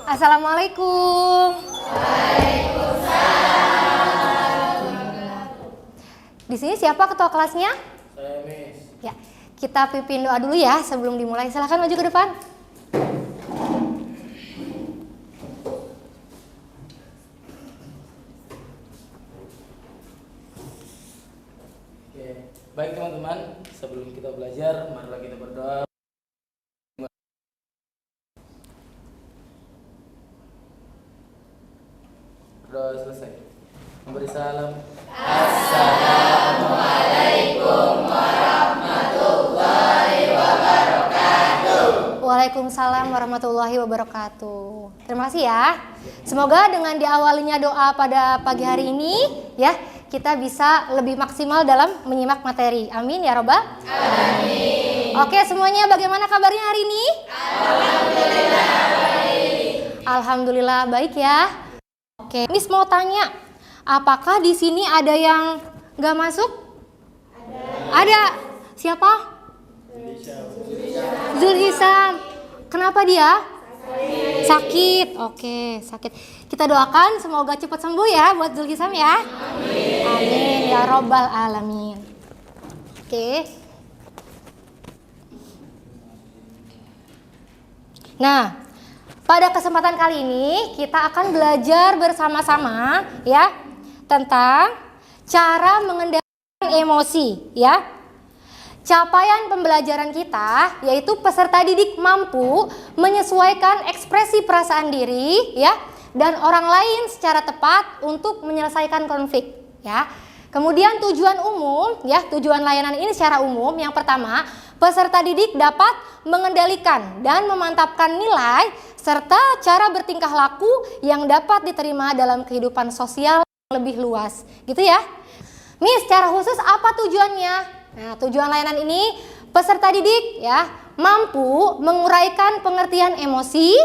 Assalamualaikum. Di sini siapa ketua kelasnya? Saya, Miss. Ya, kita pimpin doa dulu ya sebelum dimulai. Silahkan maju ke depan. Oke. Baik teman-teman, sebelum kita belajar, marilah kita berdoa. Berdoa selesai. Memberi salam. Assalamualaikum warahmatullahi wabarakatuh. Waalaikumsalam warahmatullahi wabarakatuh. Terima kasih ya. Semoga dengan diawalinya doa pada pagi hari ini ya, kita bisa lebih maksimal dalam menyimak materi. Amin ya robbal alamin. Oke, semuanya bagaimana kabarnya hari ini? Alhamdulillah baik. Alhamdulillah baik ya. Oke, Miss mau tanya, apakah di sini ada yang nggak masuk? Ada. Siapa? Zulhisam. Kenapa dia? Sakit. Oke, sakit. Kita doakan semoga cepat sembuh ya buat Zulhisam ya. Amin. Amin ya robbal alamin. Oke. Nah, pada kesempatan kali ini kita akan belajar bersama-sama ya tentang cara mengendalikan emosi ya. Capaian pembelajaran kita yaitu peserta didik mampu menyesuaikan ekspresi perasaan diri ya dan orang lain secara tepat untuk menyelesaikan konflik ya. Kemudian tujuan umum ya, tujuan layanan ini secara umum yang pertama, peserta didik dapat mengendalikan dan memantapkan nilai serta cara bertingkah laku yang dapat diterima dalam kehidupan sosial lebih luas. Gitu ya. Miss, secara khusus apa tujuannya? Nah, tujuan layanan ini peserta didik ya mampu menguraikan pengertian emosi.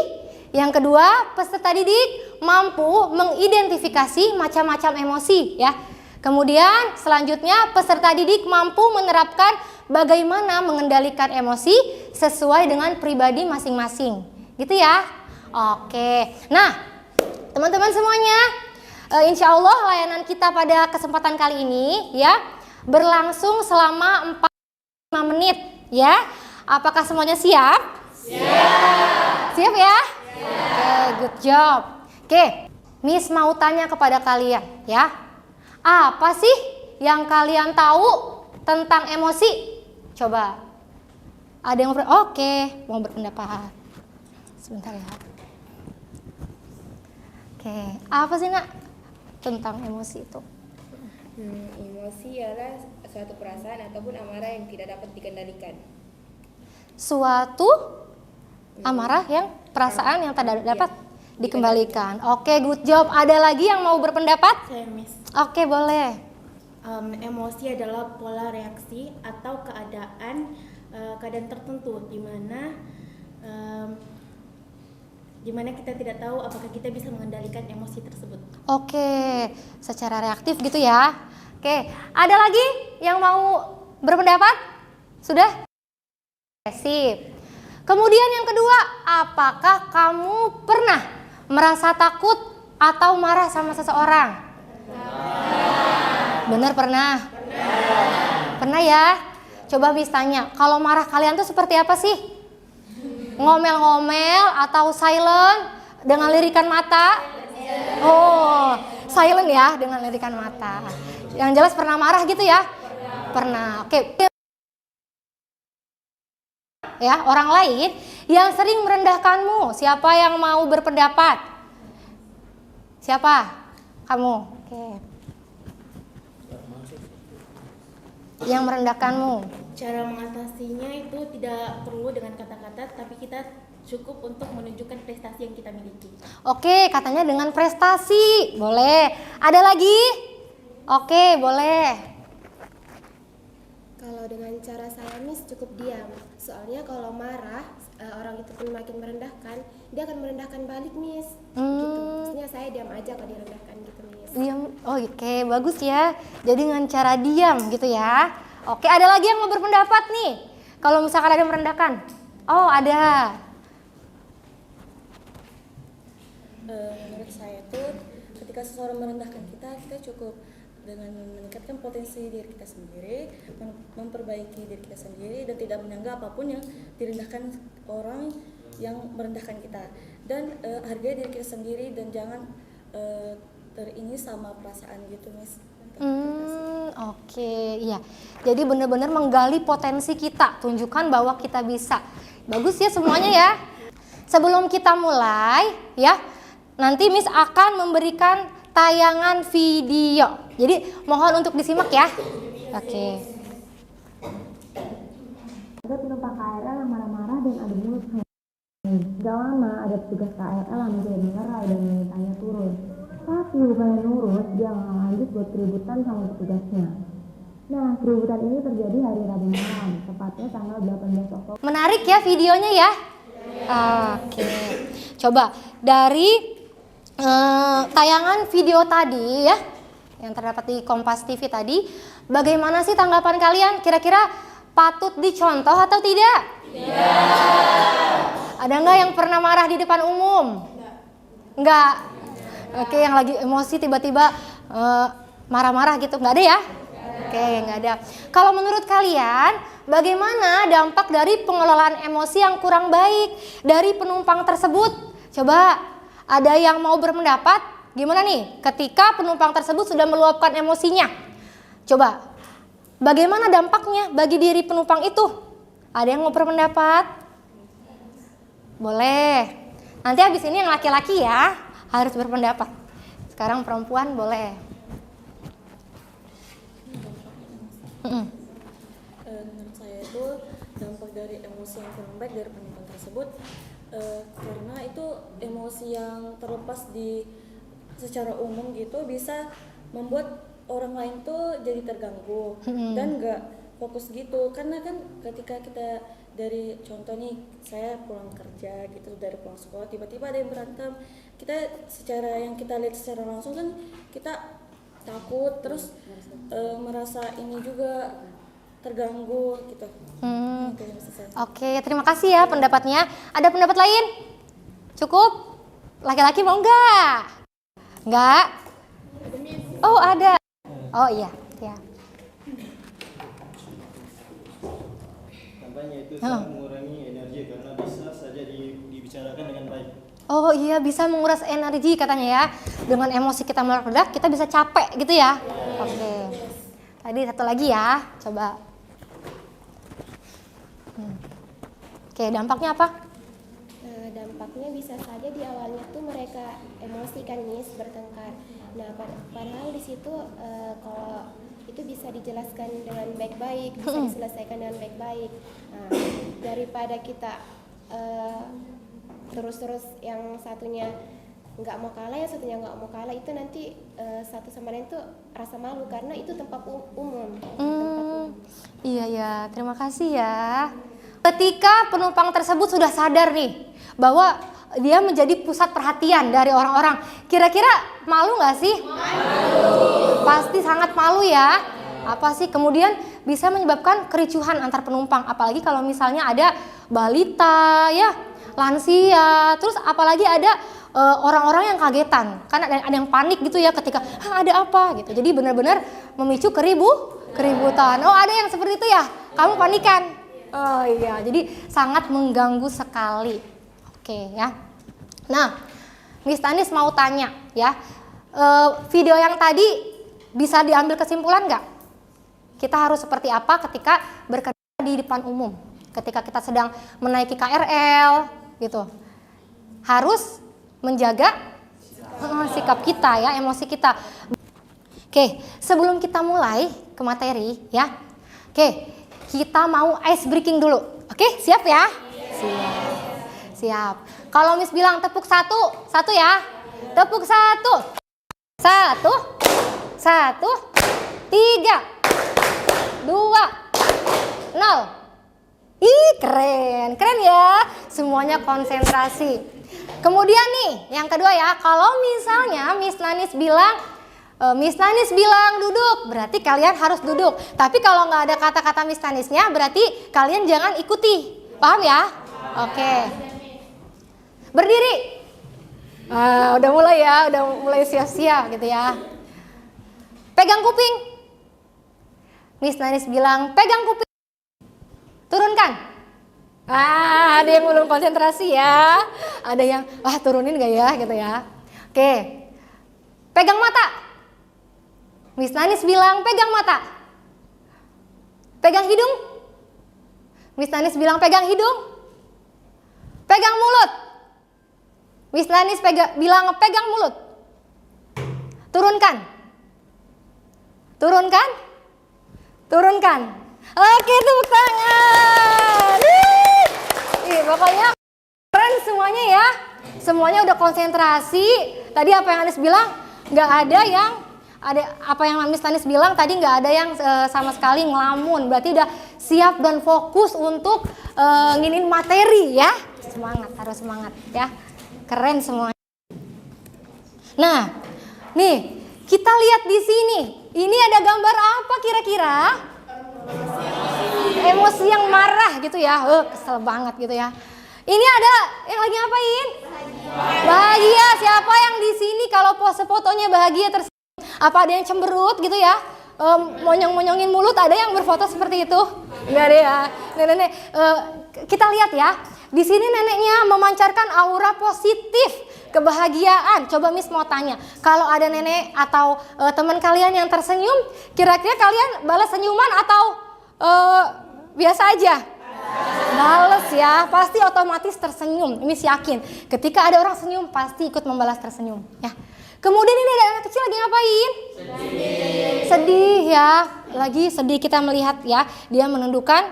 Yang kedua, peserta didik mampu mengidentifikasi macam-macam emosi ya. Kemudian selanjutnya peserta didik mampu menerapkan bagaimana mengendalikan emosi sesuai dengan pribadi masing-masing. Gitu ya. Oke. Nah, teman-teman semuanya, insya Allah layanan kita pada kesempatan kali ini ya berlangsung selama 45 menit ya. Apakah semuanya siap? Siap. Siap ya? Siap. Oke, good job. Oke, Miss mau tanya kepada kalian ya. Apa sih yang kalian tahu tentang emosi? Coba. Ada yang mau berpendapat. Sebentar ya. Oke, apa sih nak tentang emosi itu? Emosi adalah suatu perasaan ataupun amarah yang tidak dapat dikendalikan. Suatu amarah yang perasaan yang tidak dapat dikembalikan. Oke, good job. Ada lagi yang mau berpendapat? Saya, Miss. Oke, boleh. Emosi adalah pola reaksi atau keadaan tertentu di mana kita tidak tahu apakah kita bisa mengendalikan emosi tersebut. Oke, secara reaktif gitu ya. Oke, ada lagi yang mau berpendapat? Sudah? Sip. Kemudian yang kedua, apakah kamu pernah merasa takut atau marah sama seseorang? Bener pernah? Pernah ya? Coba Miss tanya, kalau marah kalian tuh seperti apa sih? Ngomel-ngomel atau silent dengan lirikan mata? Oh, silent ya dengan lirikan mata. Yang jelas pernah marah gitu ya? Pernah. Oke. Ya, orang lain yang sering merendahkanmu, siapa yang mau berpendapat? Siapa? Kamu. Oke. Yang merendahkanmu. Cara mengatasinya itu tidak perlu dengan kata-kata, tapi kita cukup untuk menunjukkan prestasi yang kita miliki. Oke, katanya dengan prestasi. Boleh. Ada lagi? Oke, boleh. Kalau dengan cara saya, Miss, cukup diam. Soalnya kalau marah, orang itu pun makin merendahkan, dia akan merendahkan balik, Miss. Gitu. Maksudnya saya diam aja kalau direndahkan gitu, Miss. Diam. Oh, oke, bagus ya. Jadi dengan cara diam gitu ya. Oke, ada lagi yang mau berpendapat nih? Kalau misalkan ada yang merendahkan. Oh, ada. Menurut saya tuh ketika seseorang merendahkan kita, kita cukup dengan meningkatkan potensi diri kita sendiri, memperbaiki diri kita sendiri, dan tidak menyanggah apapun yang direndahkan orang yang merendahkan kita. Dan hargai diri kita sendiri dan jangan terini sama perasaan gitu, Miss. Oke, iya. Jadi benar-benar menggali potensi kita, tunjukkan bahwa kita bisa. Bagus ya semuanya ya. Sebelum kita mulai ya, nanti Miss akan memberikan tayangan video. Jadi mohon untuk disimak ya. Oke. Ada penumpang KRL yang marah-marah dan adu mulut. Gak lama ada petugas KRL yang menjadi mengerai dan memintanya turun. Tapi bukannya nurut, dia malah lanjut buat keributan sama petugasnya. Nah, keributan ini terjadi hari Rabu malam, tepatnya tanggal 18 Oktober. Menarik ya videonya ya. Oke. Coba dari tayangan video tadi ya, yang terdapat di Kompas TV tadi, bagaimana sih tanggapan kalian? Kira-kira patut dicontoh atau tidak? Ada nggak yang pernah marah di depan umum? Enggak. Oke, yang lagi emosi tiba-tiba marah-marah gitu, nggak ada ya? Oke, nggak ada. Kalau menurut kalian, bagaimana dampak dari pengelolaan emosi yang kurang baik dari penumpang tersebut? Coba, ada yang mau berpendapat? Gimana nih, ketika penumpang tersebut sudah meluapkan emosinya? Coba, bagaimana dampaknya bagi diri penumpang itu? Ada yang mau berpendapat? Boleh. Nanti habis ini yang laki-laki ya, harus berpendapat. Sekarang perempuan boleh. Menurut saya itu dampak dari emosi yang kurang baik dari penumpang tersebut, karena itu emosi yang terlepas di secara umum gitu bisa membuat orang lain tuh jadi terganggu dan nggak fokus gitu. Karena kan ketika kita dari contoh nih, saya pulang kerja gitu, dari pulang sekolah tiba-tiba ada yang berantem, kita secara yang kita lihat secara langsung kan kita takut, terus merasa ini juga terganggu gitu. Oke, terima kasih ya pendapatnya. Ada pendapat lain? Cukup? Laki-laki mau enggak? Enggak? Oh ada. Oh iya, ya. Kampanye itu sangat mengurangi energi karena bisa saja dibicarakan dengan baik. Oh iya, bisa menguras energi katanya ya. Dengan emosi kita meledak, kita bisa capek gitu ya. Oke. Tadi satu lagi ya, coba. Oke, dampaknya apa? Dampaknya bisa saja di awalnya tuh mereka emosi kan, Miss, bertengkar. Nah, padahal di situ kalau itu bisa dijelaskan dengan baik-baik, bisa diselesaikan dengan baik-baik. Nah, daripada kita terus-terus yang satunya nggak mau kalah, yang satunya nggak mau kalah, itu nanti satu sama lain tuh rasa malu karena itu tempat umum. Iya ya, terima kasih ya. Ketika penumpang tersebut sudah sadar nih bahwa dia menjadi pusat perhatian dari orang-orang, kira-kira malu nggak sih? Malu. Pasti sangat malu ya. Apa sih? Kemudian bisa menyebabkan kericuhan antar penumpang, apalagi kalau misalnya ada balita ya, lansia, terus apalagi ada orang-orang yang kagetan, kan ada yang panik gitu ya ketika ada apa gitu. Jadi benar-benar memicu keributan. Oh, ada yang seperti itu ya? Kamu panikan? Oh iya, jadi sangat mengganggu sekali. Oke ya. Nah, Miss Tanis mau tanya ya, video yang tadi bisa diambil kesimpulan nggak? Kita harus seperti apa ketika berkendara di depan umum? Ketika kita sedang menaiki KRL gitu, harus menjaga sikap kita ya, emosi kita. Oke, sebelum kita mulai ke materi ya, oke, kita mau ice breaking dulu. Oke, siap ya? Siap. Kalau Miss bilang tepuk satu ya. Tepuk satu, 3, 2, 0. Ih, keren ya. Semuanya konsentrasi. Kemudian nih, yang kedua ya, kalau misalnya Miss Nanis bilang duduk, berarti kalian harus duduk. Tapi kalau nggak ada kata-kata Miss Nanisnya, berarti kalian jangan ikuti. Paham ya? Oke. Berdiri. Udah mulai ya, udah mulai siap-siap gitu ya. Pegang kuping. Miss Nanis bilang pegang kuping. Turunkan. Ada yang belum konsentrasi ya. Ada yang turunin gak ya gitu ya. Oke. Pegang mata. Miss Nanis bilang pegang mata. Pegang hidung. Miss Nanis bilang pegang hidung. Pegang mulut. Miss Nanis bilang pegang mulut. Turunkan. Turunkan. Turunkan. Oke, tepuk tangan. Pokoknya keren semuanya ya. Semuanya udah konsentrasi. Tadi apa yang Anis bilang, nggak ada yang apa yang Miss Nanis bilang tadi nggak ada yang sama sekali ngelamun. Berarti udah siap dan fokus untuk nginin materi ya. Semangat, harus semangat ya. Keren semuanya. Nah, nih kita lihat di sini. Ini ada gambar apa kira-kira? Emosi yang marah gitu ya. Kesel banget gitu ya. Ini ada yang lagi ngapain? Bahagia. Siapa yang di sini kalau pose fotonya bahagia tersenyum? Apa ada yang cemberut gitu ya? Monyong-monyongin mulut, ada yang berfoto seperti itu? Enggak ada ya. Nenek, kita lihat ya. Di sini neneknya memancarkan aura positif, kebahagiaan. Coba Miss mau tanya, kalau ada nenek atau teman kalian yang tersenyum, kira-kira kalian balas senyuman atau biasa aja? Balas ya, pasti otomatis tersenyum. Miss yakin, ketika ada orang senyum pasti ikut membalas tersenyum. Ya. Kemudian ini ada anak kecil lagi ngapain? Sedih ya, lagi sedih kita melihat ya. Dia menundukkan.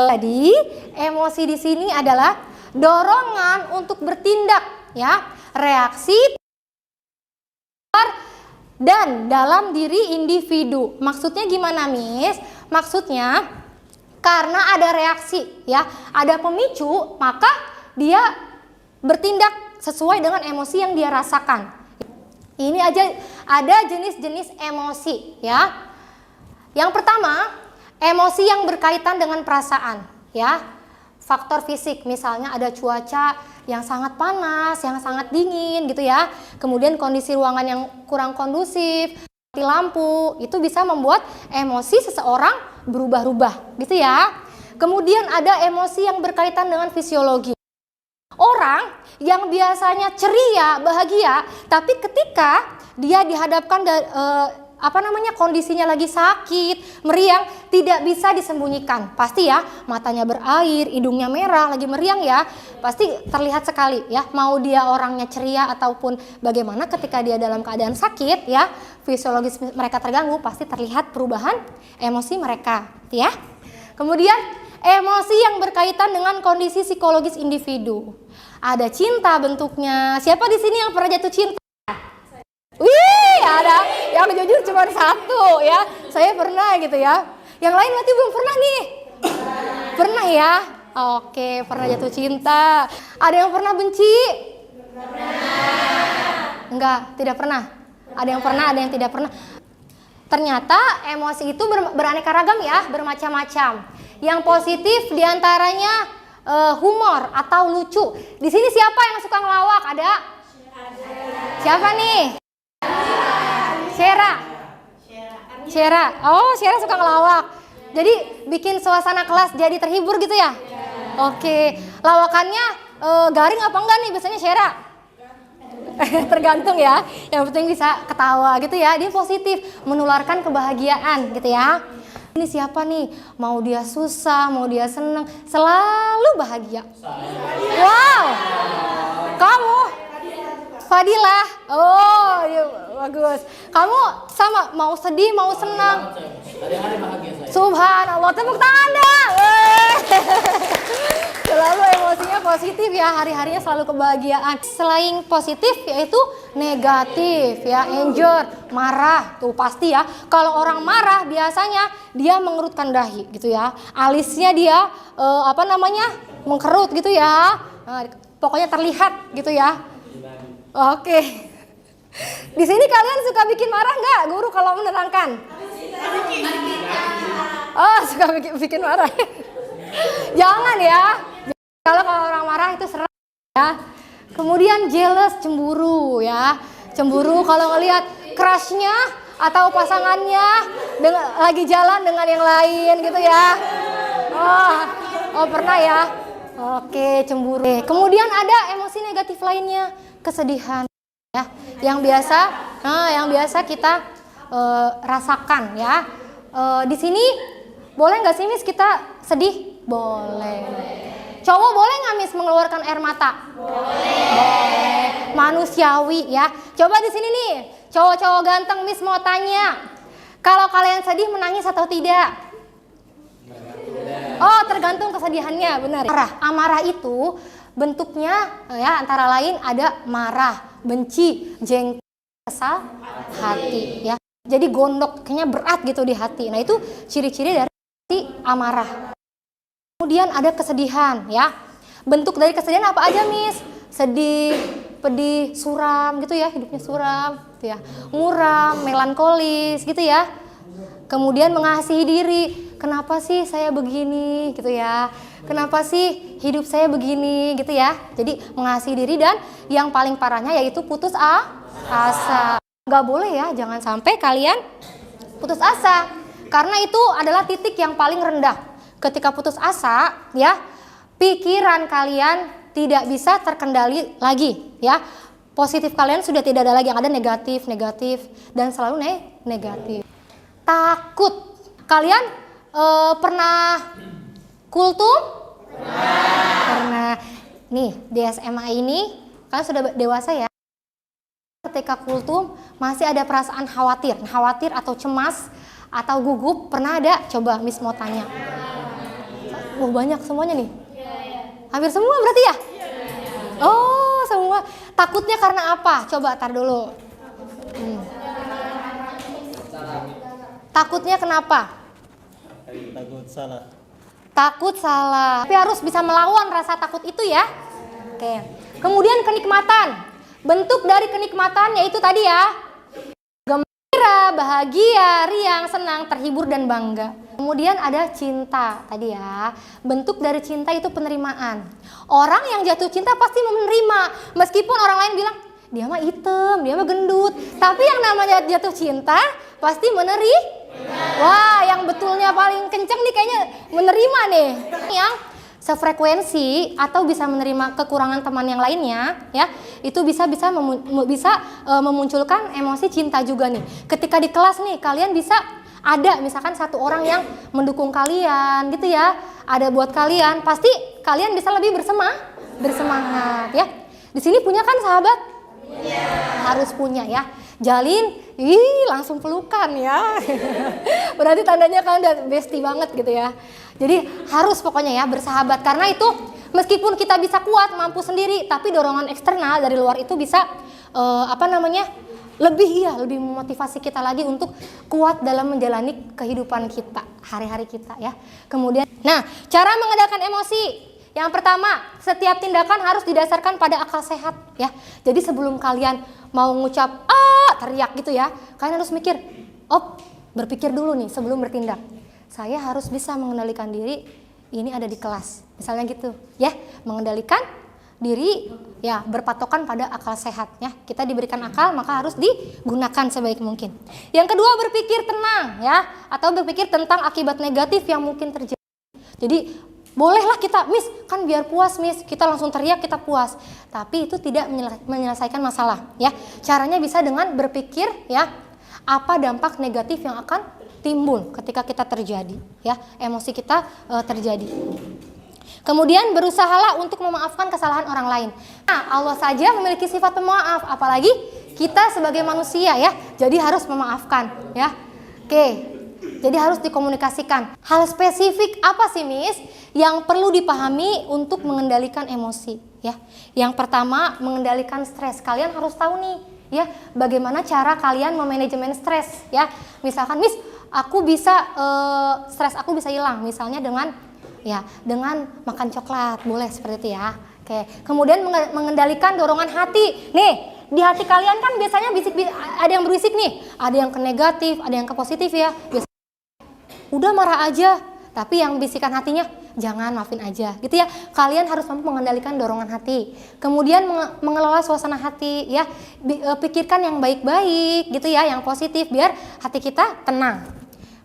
Tadi emosi di sini adalah dorongan untuk bertindak ya, reaksi dan dalam diri individu. Maksudnya gimana, Miss? Maksudnya karena ada reaksi ya, ada pemicu, maka dia bertindak sesuai dengan emosi yang dia rasakan. Ini aja ada jenis-jenis emosi ya. Yang pertama, emosi yang berkaitan dengan perasaan ya. Faktor fisik, misalnya ada cuaca yang sangat panas, yang sangat dingin gitu ya. Kemudian kondisi ruangan yang kurang kondusif, mati lampu, itu bisa membuat emosi seseorang berubah-ubah gitu ya. Kemudian ada emosi yang berkaitan dengan fisiologi. Orang yang biasanya ceria, bahagia, tapi ketika dia dihadapkan kondisinya lagi sakit, meriang, tidak bisa disembunyikan. Pasti ya, matanya berair, hidungnya merah, lagi meriang ya, pasti terlihat sekali ya. Mau dia orangnya ceria ataupun bagaimana, ketika dia dalam keadaan sakit ya, fisiologis mereka terganggu, pasti terlihat perubahan emosi mereka ya. Kemudian emosi yang berkaitan dengan kondisi psikologis individu. Ada cinta bentuknya. Siapa di sini yang pernah jatuh cinta? Wih, ada yang jujur cuma satu ya. Saya pernah gitu ya. Yang lain berarti belum pernah nih. Pernah ya? Oke, pernah jatuh cinta. Ada yang pernah benci? Pernah. Enggak, tidak pernah. Ada yang pernah, ada yang tidak pernah. Ternyata emosi itu beraneka ragam ya, bermacam-macam. Yang positif diantaranya humor atau lucu. Di sini siapa yang suka ngelawak? Ada? Siapa nih? Syera. Oh, Syera suka ngelawak. Jadi bikin suasana kelas jadi terhibur gitu ya? Oke. Lawakannya garing apa enggak nih biasanya Syera? Tergantung ya. Yang penting bisa ketawa gitu ya. Dia positif, menularkan kebahagiaan gitu ya. Ini siapa nih? Mau dia susah, mau dia senang, selalu bahagia. Wow. Kamu? Fadilah. Oh, iya, bagus. Kamu sama, mau sedih, mau senang. Subhanallah, tepuk tangan dong. Selalu emosinya positif ya, hari-harinya selalu kebahagiaan. Selain positif yaitu negatif ya, anger, marah tuh pasti ya. Kalau orang marah biasanya dia mengerutkan dahi gitu ya. Alisnya dia mengkerut gitu ya. Pokoknya terlihat gitu ya. Oke. Di sini kalian suka bikin marah nggak guru kalau menerangkan? Oh, suka bikin marah. Jangan ya. Kalau orang marah itu serem ya. Kemudian jealous, cemburu ya. Cemburu kalau ngelihat crushnya atau pasangannya lagi jalan dengan yang lain gitu ya. Oh pernah ya. Oke, cemburu. Kemudian ada emosi negatif lainnya, kesedihan ya. Yang biasa kita rasakan ya. Di sini boleh nggak sih Miss kita sedih? Boleh. Cowok boleh nggak Miss mengeluarkan air mata? Boleh. Manusiawi ya. Coba di sini nih, cowok-cowok ganteng Miss mau tanya. Kalau kalian sedih menangis atau tidak? Oh, tergantung kesedihannya, benar. Amarah itu bentuknya ya antara lain ada marah, benci, jengkel, kesal, hati ya. Jadi gondok, kayaknya berat gitu di hati. Nah, itu ciri-ciri dari amarah. Kemudian ada kesedihan ya. Bentuk dari kesedihan apa aja, Miss? Sedih, pedih, suram gitu ya, hidupnya suram gitu ya. Muram, melankolis gitu ya. Kemudian mengasihi diri. Kenapa sih saya begini gitu ya? Kenapa sih hidup saya begini gitu ya? Jadi mengasihi diri dan yang paling parahnya yaitu putus asa. Nggak boleh ya, jangan sampai kalian putus asa. Karena itu adalah titik yang paling rendah. Ketika putus asa ya, pikiran kalian tidak bisa terkendali lagi ya. Positif kalian sudah tidak ada lagi, yang ada negatif dan selalu negatif. Takut. Kalian pernah kultum? Pernah. Nih di SMA ini kalian sudah dewasa ya. Ketika kultum masih ada perasaan khawatir atau cemas atau gugup, pernah ada? Coba Miss mau tanya. Oh banyak semuanya nih. Hampir semua berarti ya? Oh semua. Takutnya karena apa? Coba tar dulu. Takutnya kenapa? Takut salah. Tapi harus bisa melawan rasa takut itu ya. Oke. Kemudian kenikmatan. Bentuk dari kenikmatan yaitu tadi ya. Gembira, bahagia, riang, senang, terhibur dan bangga. Kemudian ada cinta tadi ya. Bentuk dari cinta itu penerimaan. Orang yang jatuh cinta pasti menerima. Meskipun orang lain bilang, dia mah hitam, dia mah gendut. Tapi yang namanya jatuh cinta pasti menerima. Wah, yang betulnya paling kenceng nih kayaknya menerima nih. Yang sefrekuensi atau bisa menerima kekurangan teman yang lainnya, ya, itu bisa memunculkan emosi cinta juga nih. Ketika di kelas nih, kalian bisa ada misalkan satu orang yang mendukung kalian, gitu ya. Ada buat kalian, pasti kalian bisa lebih bersemangat, ya. Di sini punya kan sahabat? Harus punya ya. Jalin, langsung pelukan ya. Berarti tandanya kan udah bestie banget gitu ya. Jadi harus pokoknya ya bersahabat. Karena itu meskipun kita bisa kuat, mampu sendiri, tapi dorongan eksternal dari luar itu bisa lebih memotivasi kita lagi untuk kuat dalam menjalani kehidupan kita, hari-hari kita ya. Kemudian, nah cara mengendalikan emosi. Yang pertama, setiap tindakan harus didasarkan pada akal sehat ya. Jadi sebelum kalian mau ngucap teriak gitu ya, kalian harus mikir, berpikir dulu nih sebelum bertindak. Saya harus bisa mengendalikan diri, ini ada di kelas. Misalnya gitu ya, mengendalikan diri ya berpatokan pada akal sehat ya. Kita diberikan akal maka harus digunakan sebaik mungkin. Yang kedua, berpikir tenang ya, atau berpikir tentang akibat negatif yang mungkin terjadi. Jadi bolehlah kita, Miss, kan biar puas Miss, kita langsung teriak kita puas. Tapi itu tidak menyelesaikan masalah ya. Caranya bisa dengan berpikir ya, apa dampak negatif yang akan timbul ketika kita terjadi ya, emosi kita terjadi. Kemudian berusahalah untuk memaafkan kesalahan orang lain. Nah, Allah saja memiliki sifat pemaaf, apalagi kita sebagai manusia ya. Jadi harus memaafkan ya. Oke. Jadi harus dikomunikasikan. Hal spesifik apa sih Miss yang perlu dipahami untuk mengendalikan emosi ya? Yang pertama, mengendalikan stres. Kalian harus tahu nih ya, bagaimana cara kalian memanajemen stres ya. Misalkan Miss, aku bisa stres aku bisa hilang misalnya dengan makan coklat, boleh seperti itu ya. Oke. Kemudian mengendalikan dorongan hati. Nih, di hati kalian kan biasanya ada yang berisik nih, ada yang ke negatif, ada yang ke positif ya. Biasanya udah marah aja, tapi yang bisikan hatinya, jangan, maafin aja gitu ya. Kalian harus mampu mengendalikan dorongan hati, kemudian mengelola suasana hati ya. Pikirkan yang baik-baik gitu ya, yang positif biar hati kita tenang.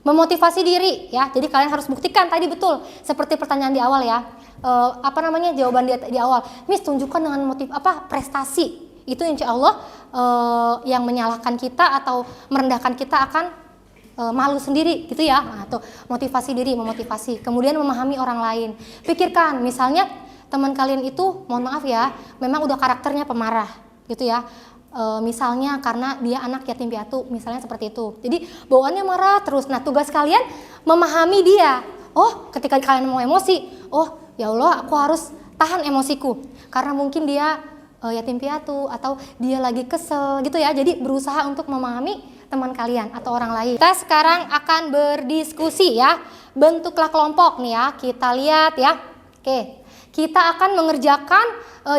Memotivasi diri ya, jadi kalian harus buktikan tadi betul seperti pertanyaan di awal ya. Jawaban di awal, Miss tunjukkan dengan prestasi. Itu insya Allah yang menyalahkan kita atau merendahkan kita akan malu sendiri gitu ya. Nah, tuh motivasi diri, memotivasi, kemudian memahami orang lain. Pikirkan misalnya teman kalian itu, mohon maaf ya, memang udah karakternya pemarah gitu ya. Misalnya karena dia anak yatim piatu, misalnya seperti itu. Jadi bawaannya marah terus. Nah, tugas kalian memahami dia. Oh, ketika kalian mau emosi, oh ya Allah, aku harus tahan emosiku karena mungkin dia yatim piatu atau dia lagi kesel gitu ya. Jadi berusaha untuk memahami teman kalian atau orang lain. Kita sekarang akan berdiskusi ya. Bentuklah kelompok nih ya. Kita lihat ya. Oke. Kita akan mengerjakan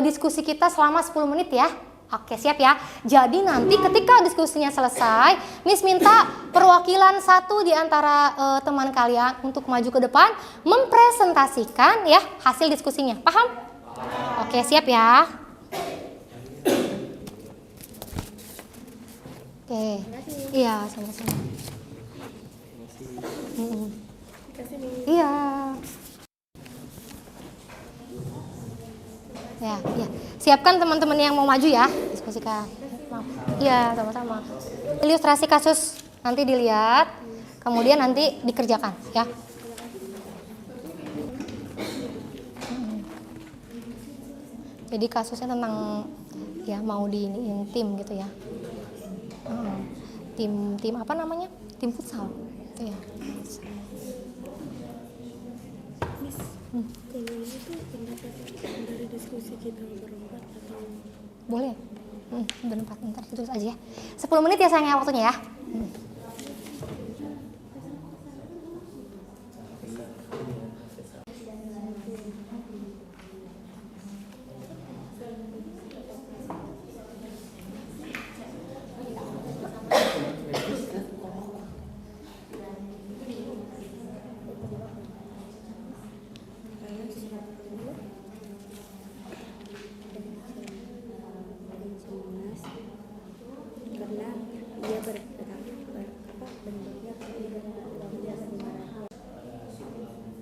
diskusi kita selama 10 menit ya. Oke, siap ya. Jadi nanti ketika diskusinya selesai, Miss minta perwakilan satu di antara teman kalian untuk maju ke depan mempresentasikan ya hasil diskusinya. Paham? Oke, siap ya. Oke. Iya, sama-sama. Iya. Ya, ya. Siapkan teman-teman yang mau maju ya, diskusikan. Maaf. Iya, sama-sama. Ilustrasi kasus nanti dilihat, kemudian nanti dikerjakan ya. Jadi kasusnya tentang ya mau diiniin tim gitu ya. Tim apa namanya? Tim futsal. Itu ya. Kalau ini tuh pendapat dari diskusi kita berempat atau boleh? Berempat, ntar terus aja ya. 10 menit ya sayangnya waktunya ya.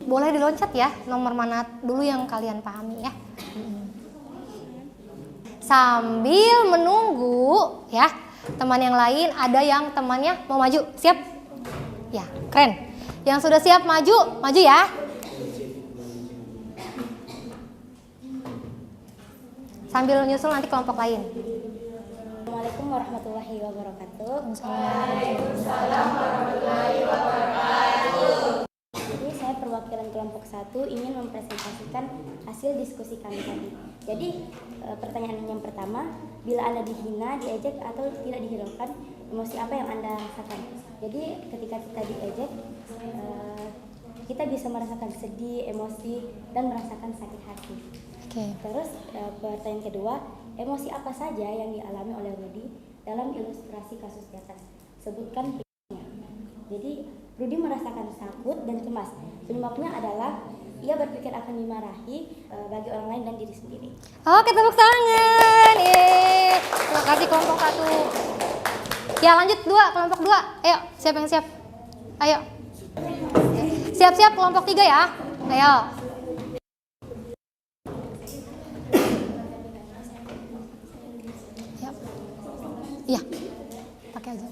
Boleh diloncat ya, nomor mana dulu yang kalian pahami ya. Sambil menunggu ya, teman yang lain ada yang temannya mau maju, siap? Ya, keren. Yang sudah siap maju, maju ya. Sambil nyusul nanti kelompok lain. Assalamualaikum warahmatullahi wabarakatuh. Jadi saya perwakilan kelompok 1 ingin mempresentasikan hasil diskusi kami tadi. Jadi pertanyaan yang pertama, bila Anda dihina, diejek atau tidak dihiraukan, emosi apa yang Anda rasakan? Jadi ketika kita diejek, kita bisa merasakan sedih, emosi, dan merasakan sakit hati. Oke. Terus pertanyaan kedua, emosi apa saja yang dialami oleh Rudy dalam ilustrasi kasus di atas? Sebutkan hikmahnya. Jadi Rudy merasakan takut dan cemas. Penyebabnya adalah ia berpikir akan dimarahi bagi orang lain dan diri sendiri. Oke, tepuk tangan. Terima kasih kelompok 1. Ya, lanjut kelompok 2. Ayo, siapa yang siap? Ayo. Siap-siap kelompok 3 ya. Ayo. Iya. Pakai aja.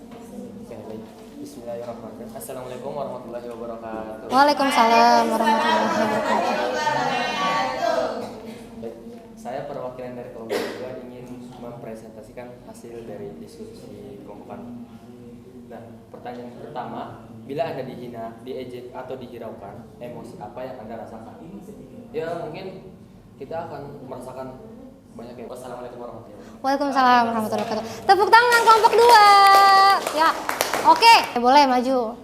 Bismillahirrahmanirrahim. Assalamualaikum warahmatullahi wabarakatuh. Waalaikumsalam warahmatullahi wabarakatuh. Baik, saya perwakilan dari kelompok 2 ingin mempresentasikan hasil dari diskusi kelompok. Nah, pertanyaan pertama, bila Anda dihina, diejek atau dihiraukan, emosi apa yang Anda rasakan? Ya, mungkin kita akan merasakan banyak ya. Wassalamualaikum warahmatullahi wabarakatuh. Waalaikumsalam warahmatullahi wabarakatuh. Tepuk tangan kelompok 2. Ya. Oke, boleh maju.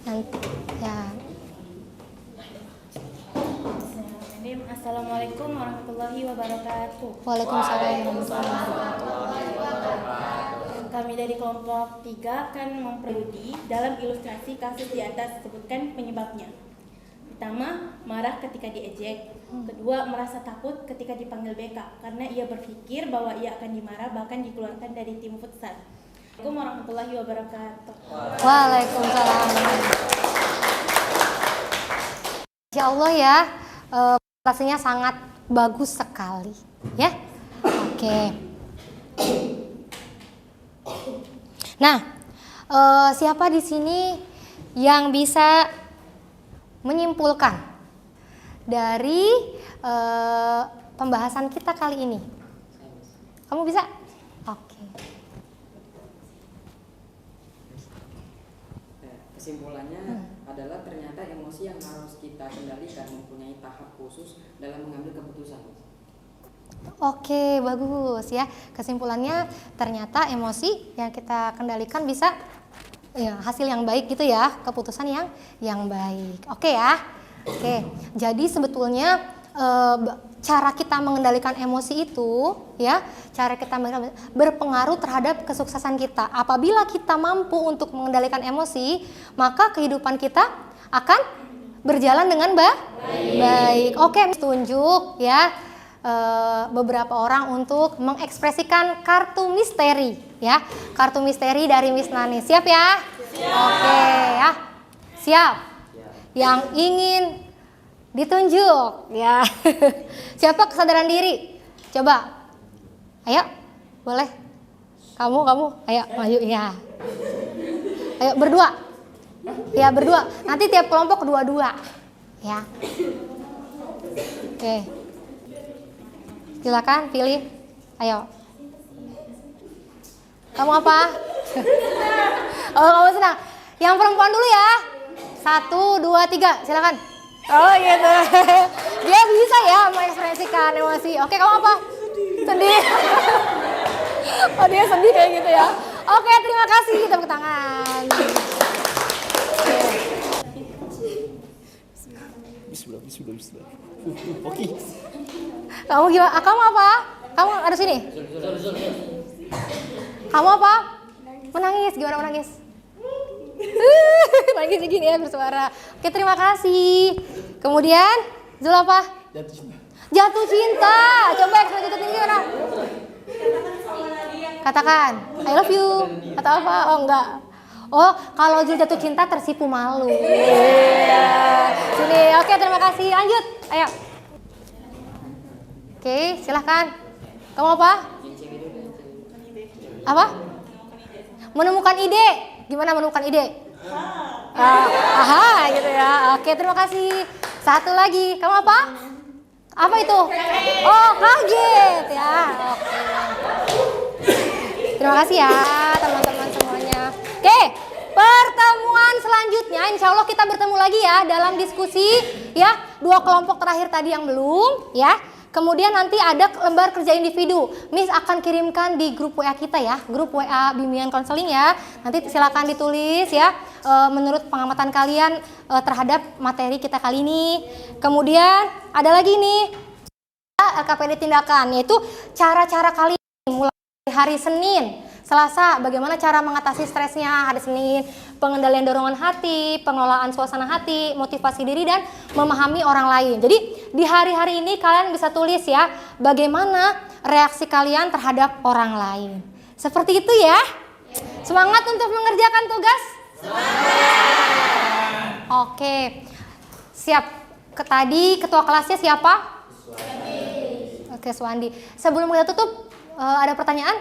Nanti ya. Assalamualaikum warahmatullahi wabarakatuh. Waalaikumsalam warahmatullahi wabarakatuh. Terima Kami dari kelompok 3 akan memperudi dalam ilustrasi kasus di atas sebutkan penyebabnya. Pertama, marah ketika diejek. Kedua, merasa takut ketika dipanggil BK karena ia berpikir bahwa ia akan dimarah bahkan dikeluarkan dari tim futsal. Assalamualaikum warahmatullahi wabarakatuh. Waalaikumsalam. Insya Allah ya, presentasinya sangat bagus sekali, ya. Oke. Nah, siapa di sini yang bisa menyimpulkan dari pembahasan kita kali ini? Kamu bisa? Oke. Kesimpulannya adalah ternyata emosi yang harus kita kendalikan mempunyai tahap khusus dalam mengambil keputusan. Oke, bagus ya. Kesimpulannya ternyata emosi yang kita kendalikan bisa ya hasil yang baik gitu ya, keputusan yang baik. Oke ya. Oke. Jadi sebetulnya cara kita mengendalikan emosi itu ya, cara kita berpengaruh terhadap kesuksesan kita. Apabila kita mampu untuk mengendalikan emosi, maka kehidupan kita akan berjalan dengan baik. Oke, tunjuk ya beberapa orang untuk mengekspresikan kartu misteri ya. Kartu misteri dari Miss Nani. Siap ya? Oke ya. Siap. Yang ingin ditunjuk ya. Siapa kesadaran diri? Coba. Ayo, boleh. Kamu, ayo maju ya. Ayo berdua. Ya berdua. Nanti tiap kelompok dua-dua. Ya. Oke. Silakan pilih. Ayo. Kamu apa? Oh, kamu senang. Yang perempuan dulu ya. 1, 2, 3. Silakan. Oh gitu. Dia bisa ya mengekspresikan emosi. Oke, kamu apa? Sedih. Oh, dia sedih kayak gitu ya. Oke, terima kasih. Tepuk tangan. Bismillah. Oke. Kamu gimana? Kamu apa? Kamu ada sini? Kamu apa? Menangis. Gimana menangis? Nangis gini ya bersuara. Oke, terima kasih. Kemudian Zul apa? Jatuh cinta. Coba ekspresi jatuh cinta gimana? Katakan I love you. Atau apa? Oh enggak. Oh, kalau Zul jatuh cinta tersipu malu. Sini. Oke, terima kasih. Lanjut. Ayo. Oke, silahkan. Kamu apa? Apa? Menemukan ide. Gimana menemukan ide? Aha, gitu ya. Oke, terima kasih. Satu lagi. Kamu apa? Apa itu? Oh, kaget ya. Oke. Terima kasih ya teman-teman semuanya. Oke, pertemuan selanjutnya insya Allah kita bertemu lagi ya dalam diskusi ya. 2 kelompok terakhir tadi yang belum ya. Kemudian nanti ada lembar kerja individu. Miss akan kirimkan di grup WA kita ya, grup WA bimbingan konseling ya. Nanti silakan ditulis ya menurut pengamatan kalian terhadap materi kita kali ini. Kemudian ada lagi nih LKPD tindakan, yaitu cara-cara kalian mulai hari Senin, Selasa, bagaimana cara mengatasi stresnya hari Senin, pengendalian dorongan hati, pengelolaan suasana hati, motivasi diri, dan memahami orang lain. Jadi di hari-hari ini kalian bisa tulis ya, bagaimana reaksi kalian terhadap orang lain. Seperti itu ya. Semangat untuk mengerjakan tugas? Semangat! Oke, siap. Tadi ketua kelasnya siapa? Suwandi. Oke, Suwandi. Sebelum kita tutup, ada pertanyaan?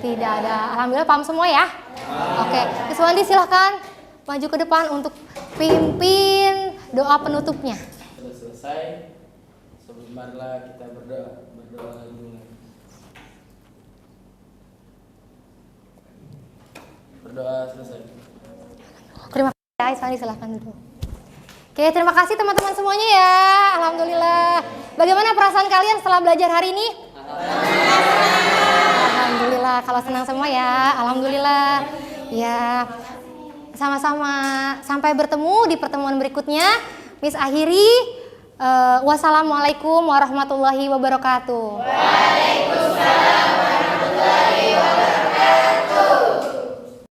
Tidak ada. Alhamdulillah paham semua ya? Oke, Suwandi silahkan maju ke depan untuk pimpin doa penutupnya. Sudah selesai. Sebelum marilah kita berdoa dulu. Berdoa selesai. Terima kasih, Suwandi silahkan dulu. Oke, terima kasih teman-teman semuanya ya. Alhamdulillah. Bagaimana perasaan kalian setelah belajar hari ini? Alhamdulillah, kalau senang semua ya. Alhamdulillah. Ya. Sama-sama. Sampai bertemu di pertemuan berikutnya. Miss akhiri. Wassalamualaikum warahmatullahi wabarakatuh. Waalaikumsalam warahmatullahi wabarakatuh.